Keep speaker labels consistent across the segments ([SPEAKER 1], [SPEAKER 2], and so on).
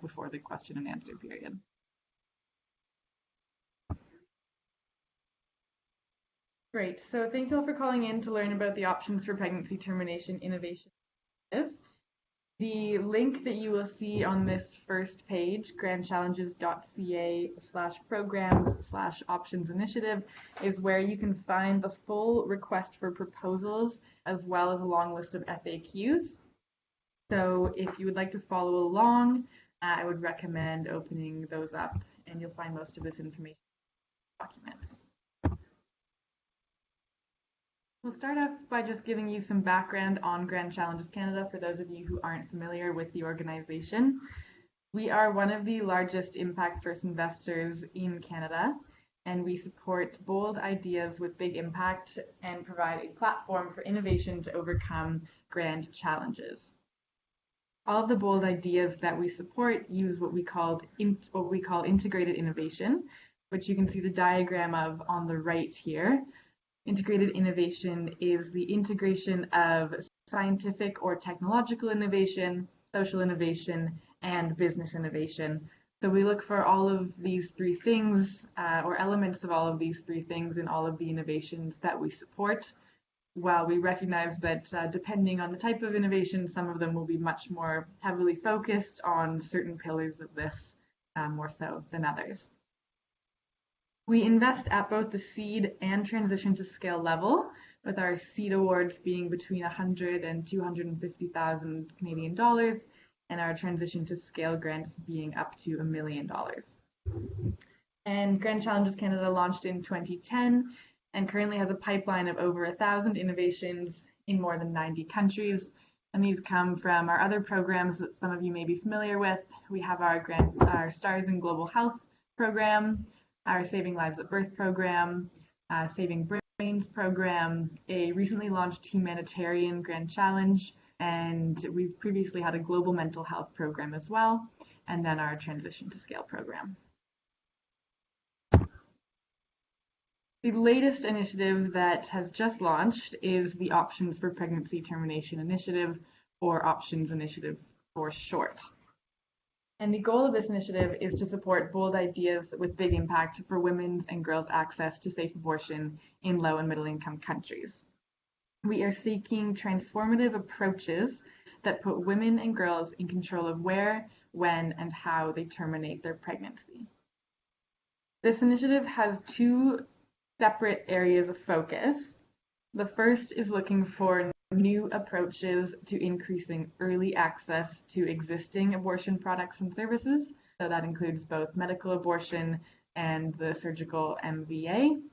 [SPEAKER 1] before the question and answer period. Great, so thank you all for calling in to learn about the options for pregnancy termination innovation. The link that you will see on this first page, grandchallenges.ca/programs/options initiative, is where you can find the full request for proposals as well as a long list of FAQs. So if you would like to follow along, I would recommend opening those up, and you'll find most of this information in documents. We'll start off by just giving you some background on Grand Challenges Canada for those of you who aren't familiar with the organization. We are one of the largest impact first investors in Canada, and we support bold ideas with big impact and provide a platform for innovation to overcome grand challenges. All of the bold ideas that we support use what we call integrated innovation, which you can see the diagram of on the right here. Integrated innovation is the integration of scientific or technological innovation, social innovation, and business innovation. So we look for all of these three things, or elements of all of these three things in all of the innovations that we support. While we recognize that depending on the type of innovation, some of them will be much more heavily focused on certain pillars of this, more so than others. We invest at both the seed and transition to scale level, with our seed awards being between 100 and 250,000 Canadian dollars, and our transition to scale grants being up to $1 million. And Grand Challenges Canada launched in 2010 and currently has a pipeline of over 1,000 innovations in more than 90 countries. And these come from our other programs that some of you may be familiar with. We have our Stars in Global Health program, our Saving Lives at Birth program, Saving Brains program, a recently launched humanitarian Grand Challenge, and we've previously had a global mental health program as well, and then our Transition to Scale program. The latest initiative that has just launched is the Options for Pregnancy Termination Initiative, or Options Initiative for short. And the goal of this initiative is to support bold ideas with big impact for women's and girls' access to safe abortion in low and middle income countries. We are seeking transformative approaches that put women and girls in control of where, when, and how they terminate their pregnancy. This initiative has two separate areas of focus. The first is looking for new approaches to increasing early access to existing abortion products and services. So that includes both medical abortion and the surgical MVA.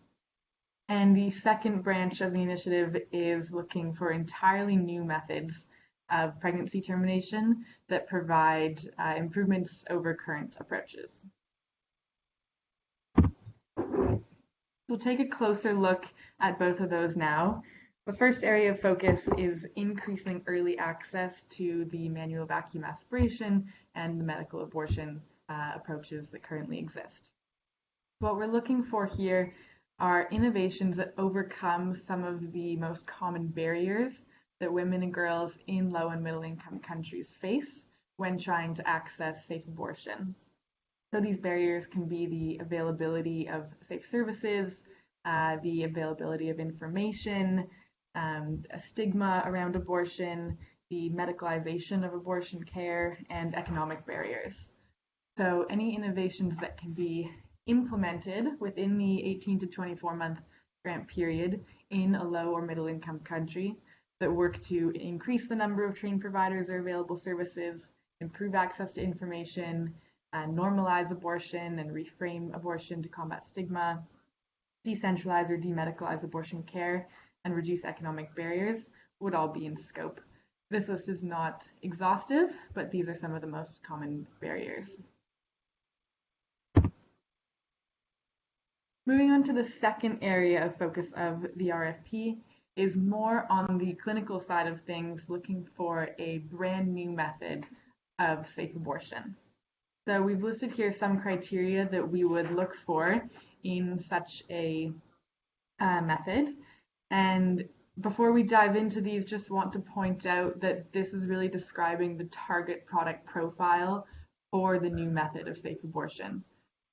[SPEAKER 1] And the second branch of the initiative is looking for entirely new methods of pregnancy termination that provide improvements over current approaches. We'll take a closer look at both of those now. The first area of focus is increasing early access to the manual vacuum aspiration and the medical abortion approaches that currently exist. What we're looking for here are innovations that overcome some of the most common barriers that women and girls in low and middle income countries face when trying to access safe abortion. So these barriers can be the availability of safe services, the availability of information, a stigma around abortion, the medicalization of abortion care, and economic barriers. So any innovations that can be implemented within the 18 to 24-month grant period in a low or middle income country that work to increase the number of trained providers or available services, improve access to information, normalize abortion and reframe abortion to combat stigma, decentralize or demedicalize abortion care, and reduce economic barriers would all be in scope. This list is not exhaustive, but these are some of the most common barriers. Moving on to the second area of focus of the RFP is more on the clinical side of things, looking for a brand new method of safe abortion. So we've listed here some criteria that we would look for in such a method. And before we dive into these, just want to point out that this is really describing the target product profile for the new method of safe abortion.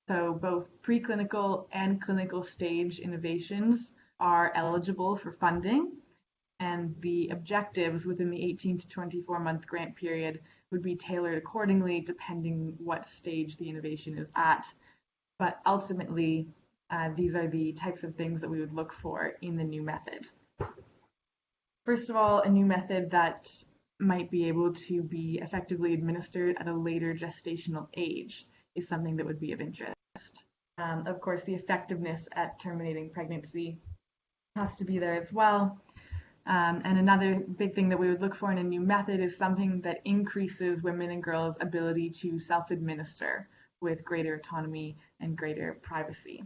[SPEAKER 1] So both preclinical and clinical stage innovations are eligible for funding, and the objectives within the 18 to 24-month grant period would be tailored accordingly depending what stage the innovation is at. But ultimately, these are the types of things that we would look for in the new method. First of all, a new method that might be able to be effectively administered at a later gestational age is something that would be of interest. Of course, the effectiveness at terminating pregnancy has to be there as well. And another big thing that we would look for in a new method is something that increases women and girls' ability to self-administer with greater autonomy and greater privacy.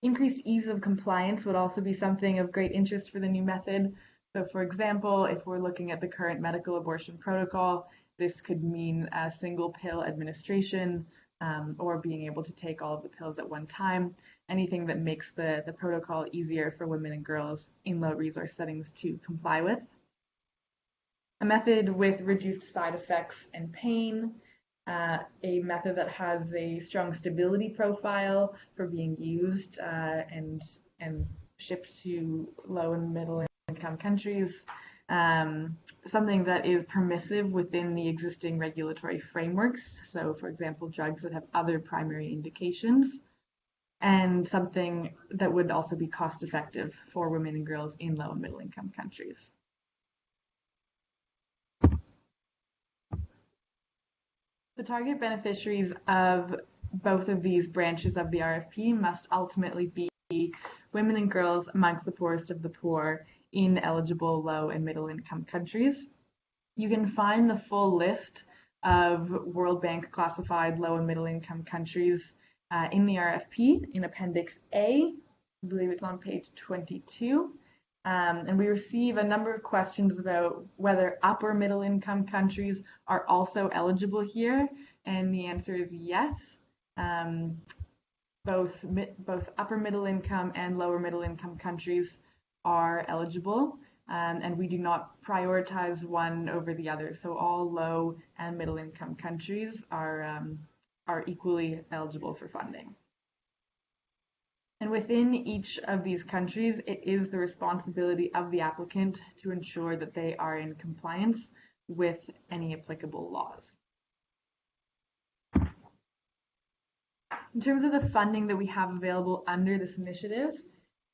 [SPEAKER 1] Increased ease of compliance would also be something of great interest for the new method. So for example, if we're looking at the current medical abortion protocol, this could mean a single pill administration, or being able to take all of the pills at one time, anything that makes the protocol easier for women and girls in low resource settings to comply with. A method with reduced side effects and pain, a method that has a strong stability profile for being used and shipped to low and middle income countries, something that is permissive within the existing regulatory frameworks. So, for example, drugs that have other primary indications, and something that would also be cost effective for women and girls in low and middle income countries. The target beneficiaries of both of these branches of the RFP must ultimately be women and girls amongst the poorest of the poor in eligible low and middle income countries. You can find the full list of World Bank classified low and middle income countries in the RFP in Appendix A. I believe it's on page 22. And we receive a number of questions about whether upper middle income countries are also eligible here, and the answer is yes. Both upper middle income and lower middle income countries are eligible, and we do not prioritize one over the other. So all low and middle income countries are equally eligible for funding. And within each of these countries, it is the responsibility of the applicant to ensure that they are in compliance with any applicable laws. In terms of the funding that we have available under this initiative,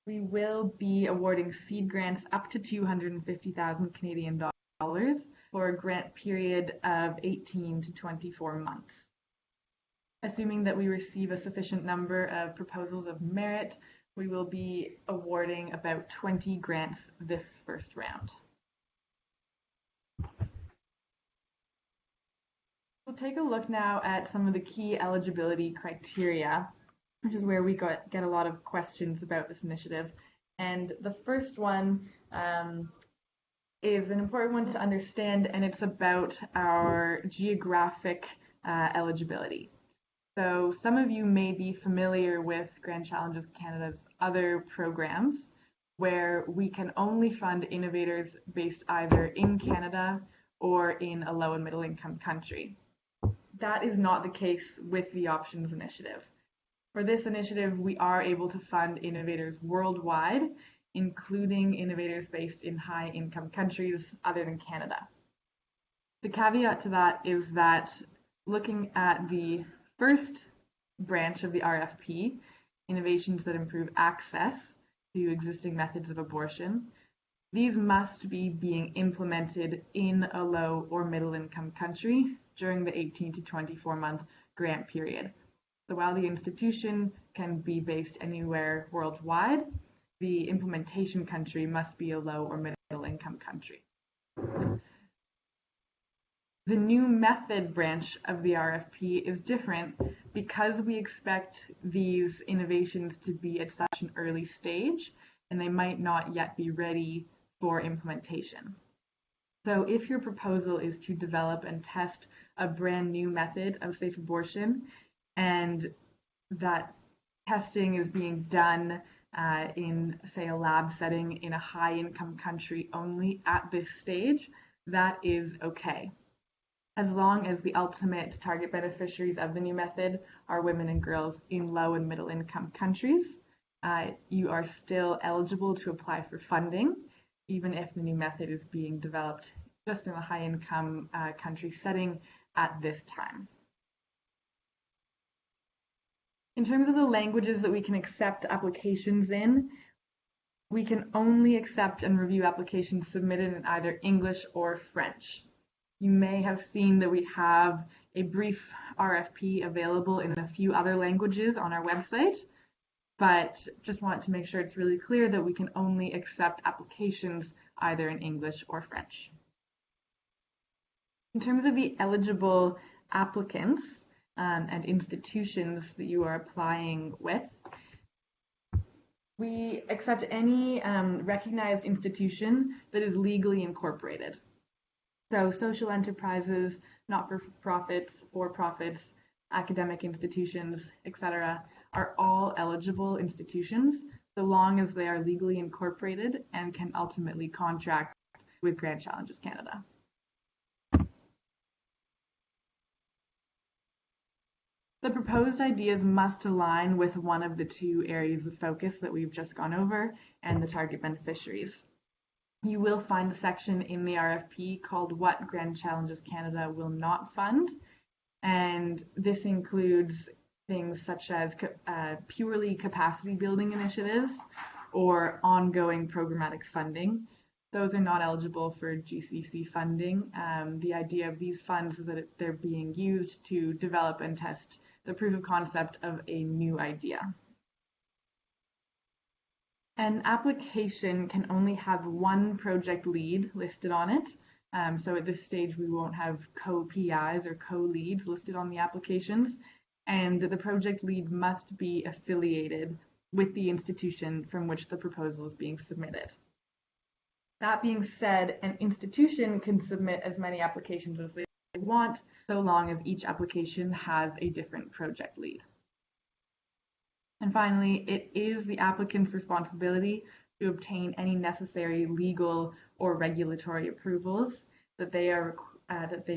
[SPEAKER 1] we will be awarding seed grants up to 250,000 Canadian dollars for a grant period of 18 to 24 months. Assuming that we receive a sufficient number of proposals of merit, we will be awarding about 20 grants this first round. We'll take a look now at some of the key eligibility criteria, which is where we get a lot of questions about this initiative. And the first one is an important one to understand, and it's about our geographic eligibility. So some of you may be familiar with Grand Challenges Canada's other programs where we can only fund innovators based either in Canada or in a low and middle income country. That is not the case with the Options Initiative. For this initiative, we are able to fund innovators worldwide, including innovators based in high income countries other than Canada. The caveat to that is that looking at the first branch of the RFP, innovations that improve access to existing methods of abortion, these must be being implemented in a low or middle income country during the 18 to 24 month grant period. So while the institution can be based anywhere worldwide, the implementation country must be a low or middle income country. The new method branch of the RFP is different because we expect these innovations to be at such an early stage and they might not yet be ready for implementation. So if your proposal is to develop and test a brand new method of safe abortion, and that testing is being done in, say, a lab setting in a high income country only at this stage, that is okay. as long as the ultimate target beneficiaries of the new method are women and girls in low and middle income countries. You are still eligible to apply for funding, even if the new method is being developed just in a high income country setting at this time. In terms of the languages that we can accept applications in, we can only accept and review applications submitted in either English or French. You may have seen that we have a brief RFP available in a few other languages on our website, but just want to make sure it's really clear that we can only accept applications either in English or French. In terms of the eligible applicants and institutions that you are applying with, we accept any recognized institution that is legally incorporated. So social enterprises, not-for-profits, for-profits, academic institutions, etc., are all eligible institutions so long as they are legally incorporated and can ultimately contract with Grand Challenges Canada. The proposed ideas must align with one of the two areas of focus that we've just gone over and the target beneficiaries. You will find a section in the RFP called What Grand Challenges Canada Will Not Fund, and this includes things such as purely capacity building initiatives or ongoing programmatic funding. Those are not eligible for GCC funding. The idea of these funds is that they're being used to develop and test the proof of concept of a new idea. An application can only have one project lead listed on it. So at this stage, we won't have co-PIs or co-leads listed on the applications, and the project lead must be affiliated with the institution from which the proposal is being submitted. That being said, an institution can submit as many applications as they want, so long as each application has a different project lead. And finally, it is the applicant's responsibility to obtain any necessary legal or regulatory approvals that they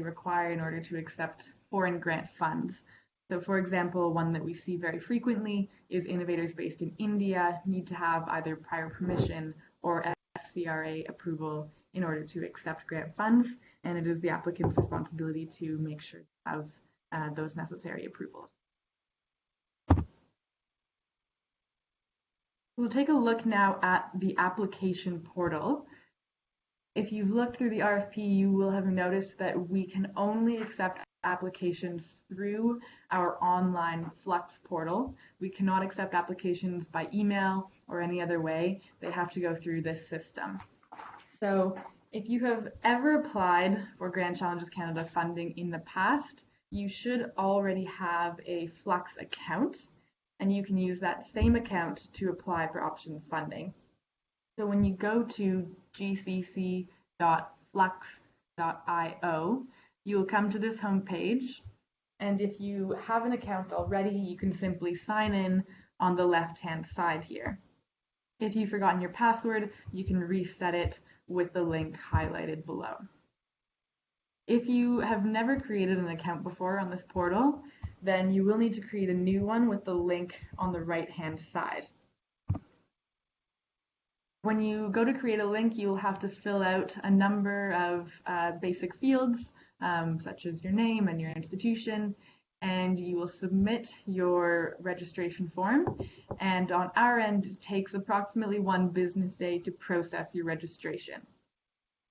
[SPEAKER 1] require in order to accept foreign grant funds. So for example, one that we see very frequently is innovators based in India need to have either prior permission or FCRA approval in order to accept grant funds, and it is the applicant's responsibility to make sure to have those necessary approvals. We'll take a look now at the application portal. If you've looked through the RFP, you will have noticed that we can only accept applications through our online Flux portal. We cannot accept applications by email or any other way. They have to go through this system. So if you have ever applied for Grand Challenges Canada funding in the past, you should already have a Flux account, and you can use that same account to apply for options funding. So when you go to gcc.flux.io, you will come to this homepage, and if you have an account already, you can simply sign in on the left-hand side here. If you've forgotten your password, you can reset it with the link highlighted below. If you have never created an account before on this portal, then you will need to create a new one with the link on the right-hand side. When you go to create a link, you'll have to fill out a number of basic fields, such as your name and your institution, and you will submit your registration form. And on our end, it takes approximately 1 business day to process your registration.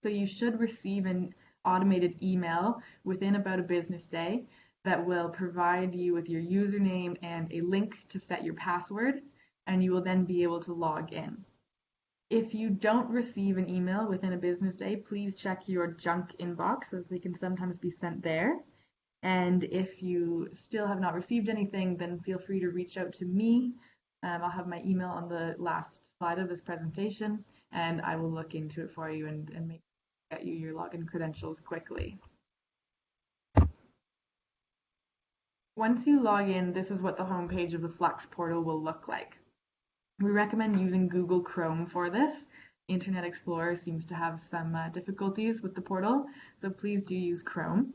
[SPEAKER 1] So you should receive an automated email within about a business day that will provide you with your username and a link to set your password, and you will then be able to log in. If you don't receive an email within a business day, please check your junk inbox, as they can sometimes be sent there. And if you still have not received anything, then feel free to reach out to me. I'll have my email on the last slide of this presentation, and I will look into it for you and make sure to get you your login credentials quickly. Once you log in, this is what the homepage of the Flux portal will look like. We recommend using Google Chrome for this. Internet Explorer seems to have some difficulties with the portal, so please do use Chrome.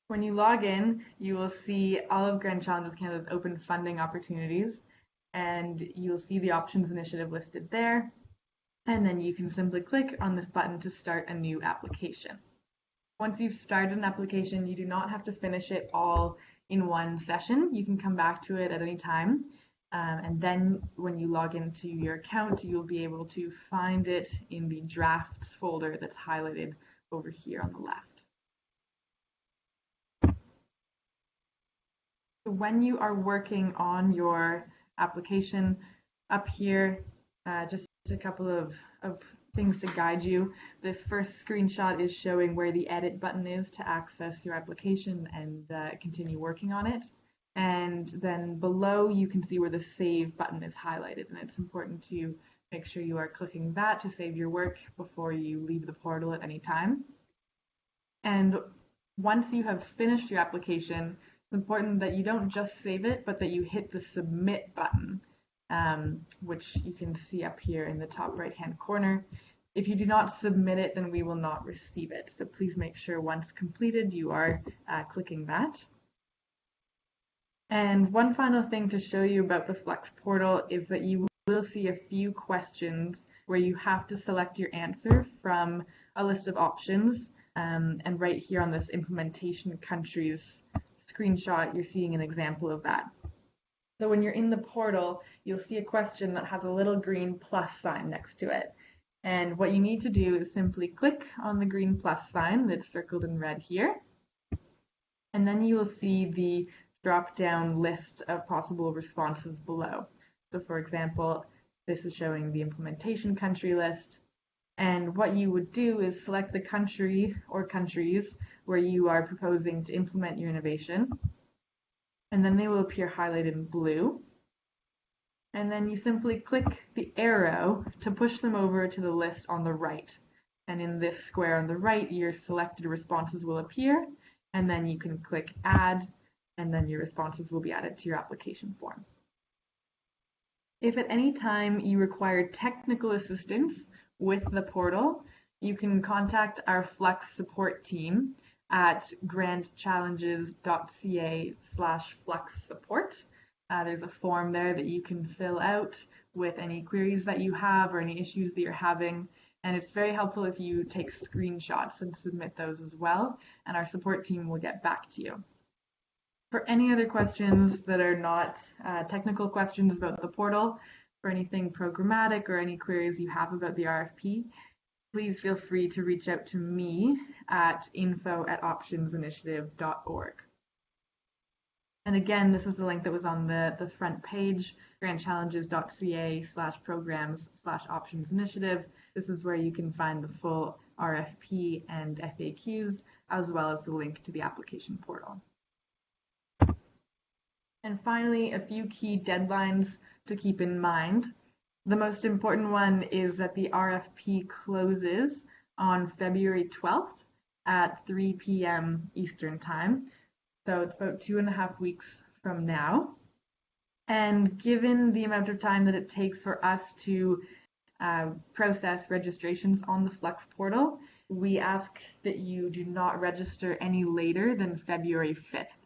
[SPEAKER 1] When you log in, you will see all of Grand Challenges Canada's open funding opportunities, and you'll see the options initiative listed there. And then you can simply click on this button to start a new application. Once you've started an application, you do not have to finish it all in one session. You can come back to it at any time. And then when you log into your account, you'll be able to find it in the drafts folder that's highlighted over here on the left. So when you are working on your application, up here, just a couple of things to guide you. This first screenshot is showing where the edit button is to access your application and continue working on it. And then below you can see where the save button is highlighted, and it's important to make sure you are clicking that to save your work before you leave the portal at any time. And once you have finished your application, it's important that you don't just save it, but that you hit the submit button, which you can see up here in the top right hand corner. If you do not submit it, then we will not receive it. So please make sure once completed you are clicking that. And one final thing to show you about the Flex portal is that you will see a few questions where you have to select your answer from a list of options. And right here on this implementation countries screenshot, you're seeing an example of that. So when you're in the portal, you'll see a question that has a little green plus sign next to it. And what you need to do is simply click on the green plus sign that's circled in red here. And then you will see the drop-down list of possible responses below. So for example, this is showing the implementation country list. And what you would do is select the country or countries where you are proposing to implement your innovation. And then they will appear highlighted in blue. And then you simply click the arrow to push them over to the list on the right. And in this square on the right, your selected responses will appear. And then you can click add, and then your responses will be added to your application form. If at any time you require technical assistance with the portal, you can contact our Flex support team at grandchallenges.ca/Flex support. There's a form there that you can fill out with any queries that you have or any issues that you're having. And it's very helpful if you take screenshots and submit those as well, and our support team will get back to you. For any other questions that are not technical questions about the portal, for anything programmatic or any queries you have about the RFP, please feel free to reach out to me at info@optionsinitiative.org. And again, this is the link that was on the front page, grandchallenges.ca/programs/optionsinitiative. This is where you can find the full RFP and FAQs, as well as the link to the application portal. And finally, a few key deadlines to keep in mind. The most important one is that the RFP closes on February 12th at 3 p.m. Eastern Time. So it's about 2.5 weeks from now. And given the amount of time that it takes for us to process registrations on the Flex portal, we ask that you do not register any later than February 5th.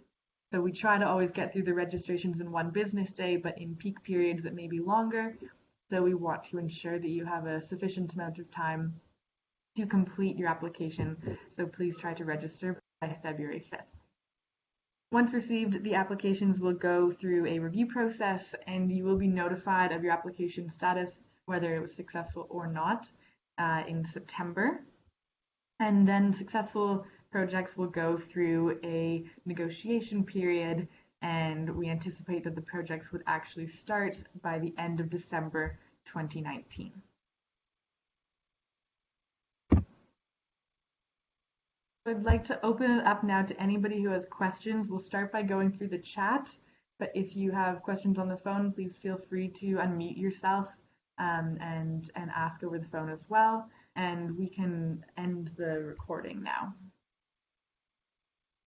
[SPEAKER 1] So we try to always get through the registrations in one business day, but in peak periods it may be longer. So we want to ensure that you have a sufficient amount of time to complete your application. So please try to register by February 5th. Once received, the applications will go through a review process and you will be notified of your application status, whether it was successful or not, in September. And then successful projects will go through a negotiation period, and we anticipate that the projects would actually start by the end of December 2019. I'd like to open it up now to anybody who has questions. We'll start by going through the chat, but if you have questions on the phone, please feel free to unmute yourself and ask over the phone as well, and we can end the recording now.